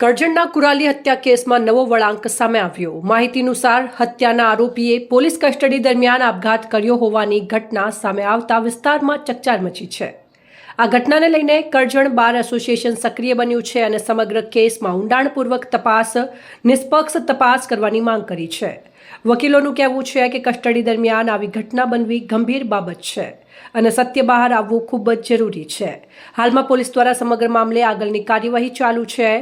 કરજણના કુરાલી હત્યા કેસમાં નવો વળાંક સામે આવ્યો। માહિતી અનુસાર હત્યાના આરોપીએ પોલીસ કસ્ટડી દરમિયાન આપઘાત કર્યો હોવાની ઘટના સામે આવતા વિસ્તારમાં ચકચાર મચી છે। આ ઘટનાને લઈને કરજણ બાર એસોસિએશન સક્રિય બન્યું છે અને સમગ્ર કેસમાં ઊંડાણપૂર્વક તપાસ, નિષ્પક્ષ તપાસ કરવાની માંગ કરી છે। વકીલોનું કહેવું છે કે કસ્ટડી દરમિયાન આવી ઘટના બનવી ગંભીર બાબત છે અને સત્ય બહાર આવવું ખૂબ જ જરૂરી છે। હાલમાં પોલીસ દ્વારા સમગ્ર મામલે આગળની કાર્યવાહી ચાલુ છે।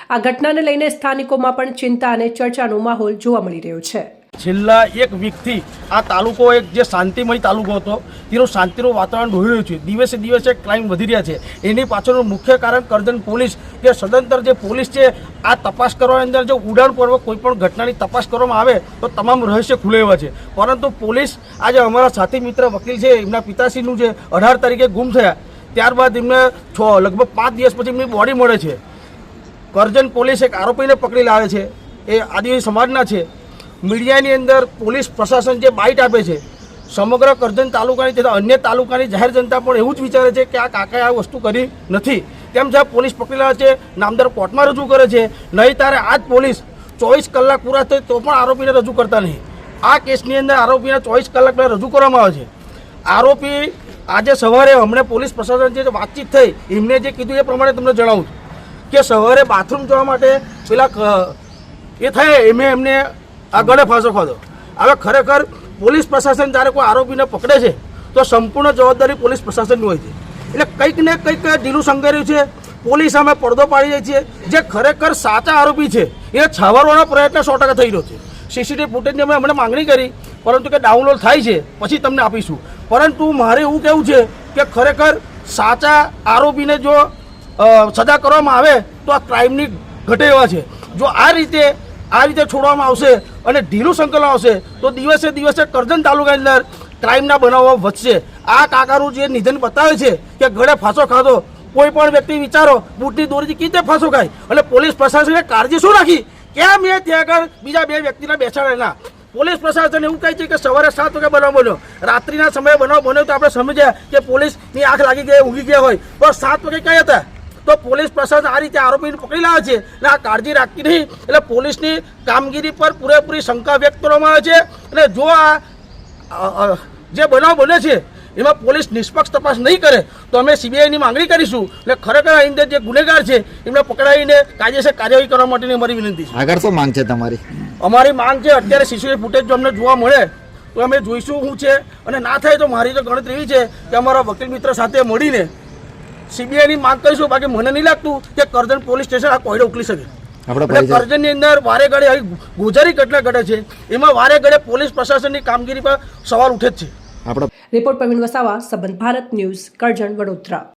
આ ઘટનાને લઈને સ્થાનિકોમાં પણ ચિંતા અને ચર્ચાનો માહોલ જોવા મળી રહ્યો છે। છેલ્લા એક વીકથી આ તાલુકો એક જે શાંતિમય તાલુકો હતો તેનું શાંતિનું વાતાવરણ ડોહી રહ્યું છે। દિવસે દિવસે ક્રાઇમ વધી રહ્યા છે। એની પાછળનું મુખ્ય કારણ કરજણ પોલીસ જે સદંતર જે પોલીસ છે આ તપાસ કરવાની અંદર જો ઉડાણપૂર્વક કોઈ પણ ઘટનાની તપાસ કરવામાં આવે તો તમામ રહસ્ય ખુલે એવા છે। પરંતુ પોલીસ આજે અમારા સાથી મિત્ર વકીલ છે એમના પિતાશ્રીનું જે 18 તારીખે ગુમ થયા ત્યારબાદ એમને લગભગ 5 દિવસ પછી એમની બોડી મળે છે। કરજણ પોલીસ એક આરોપીને પકડી લાવે છે, એ આદિવાસી સમાજના છે। મીડિયાની અંદર પોલીસ પ્રશાસન જે બાઇટ આપે છે સમગ્ર કરજણ તાલુકાની તથા અન્ય તાલુકાની જાહેર જનતા પણ એવું જ વિચારે છે કે આ કાકાએ આ વસ્તુ કરી નથી। તેમ છતાં પોલીસ પકડી લાવે છે, નામદાર કોર્ટમાં રજૂ કરે છે। નહીં ત્યારે આજ પોલીસ 24 કલાક પૂરા થાય તો પણ આરોપીને રજૂ કરતા નહીં। આ કેસની અંદર આરોપીને 24 કલાક પહેલાં રજૂ કરવામાં આવે છે। આરોપી આજે સવારે હમણાં પોલીસ પ્રશાસન જે વાતચીત થઈ એમને જે કીધું એ પ્રમાણે તમને જણાવું કે સવારે બાથરૂમ જવા માટે પેલા એ થાય એમને આ ગળે ફાંસો ખાધો। હવે ખરેખર પોલીસ પ્રશાસન જ્યારે કોઈ આરોપીને પકડે છે તો સંપૂર્ણ જવાબદારી પોલીસ પ્રશાસનની હોય છે। એટલે કંઈક ને કંઈક ઢીલું સંઘર્યું છે। પોલીસ સામે પડદો પાડી જાય છે। જે ખરેખર સાચા આરોપી છે એ છાવરવાનો પ્રયત્ન 100% થઈ રહ્યો છે। સીસીટીવી ફૂટેજની અમે હમણાં માંગણી કરી પરંતુ કે ડાઉનલોડ થાય છે પછી તમને આપીશું। પરંતુ મારે એવું કહેવું છે કે ખરેખર સાચા આરોપીને જો સજા કરવામાં આવે તો આ ક્રાઇમની ઘટે એવા છે। જો આ રીતે છોડવામાં આવશે અને ઢીલું સંકલન આવશે તો દિવસે દિવસે કરજણ તાલુકાની અંદર ક્રાઇમના બનાવો વધશે। આ કાકાનું જે નિધન બતાવે છે કે ગળે ફાંસો ખાધો, કોઈ પણ વ્યક્તિ વિચારો બૂટની દોરીથી કઈ રીતે ફાંસો ખાય એટલે પોલીસ પ્રશાસને કાળજી શું રાખી કેમ એ ત્યાં આગળ બીજા 2 વ્યક્તિને બેસાડે ના। પોલીસ પ્રશાસન એવું કહે છે કે સવારે 7 વાગે બનાવ બન્યો, રાત્રિના સમયે બનાવ બન્યો તો આપણે સમજ્યા કે પોલીસની આંખ લાગી ગઈ, ઊંઘી ગયા હોય, પણ 7 વાગે કયા હતા? તો પોલીસ પ્રશાસન આ રીતે આરોપીને પકડી લાવે છે અને આ કાળજી રાખતી નહીં એટલે પોલીસની કામગીરી પર પૂરેપૂરી શંકા વ્યક્ત કરવામાં આવે છે। અને જો આ જે બનાવ બને છે એમાં પોલીસ નિષ્પક્ષ તપાસ નહીં કરે તો અમે સીબીઆઈની માંગણી કરીશું। એટલે ખરેખર આ અંદર જે ગુનેગાર છે એમને પકડાવીને કાયદેસર કાર્યવાહી કરવા માટેની અમારી વિનંતી છે। આગળ શું માંગ છે તમારી? અમારી માંગ છે અત્યારે સીસીટીવી ફૂટેજ જો અમને જોવા મળે તો અમે જોઈશું શું છે, અને ના થાય તો મારી તો ગણતરી એવી છે કે અમારા વકીલ મિત્ર સાથે મળીને સીબીઆઈની માંગ કરીશું। બાકી મને નહીં લાગતું કે કરજણ પોલીસ સ્ટેશન આ કોયડો ઉકલી શકે। કરજણની અંદર વારે ઘડે આવી ગોજારી ઘટના ઘટે છે, એમાં વારે ઘડે પોલીસ પ્રશાસનની કામગીરી પર સવાલ ઉઠે જ છે। રિપોર્ટ પ્રવીણ વસાવા, સંબંધ ભારત ન્યૂઝ, કરજણ, વડોદરા।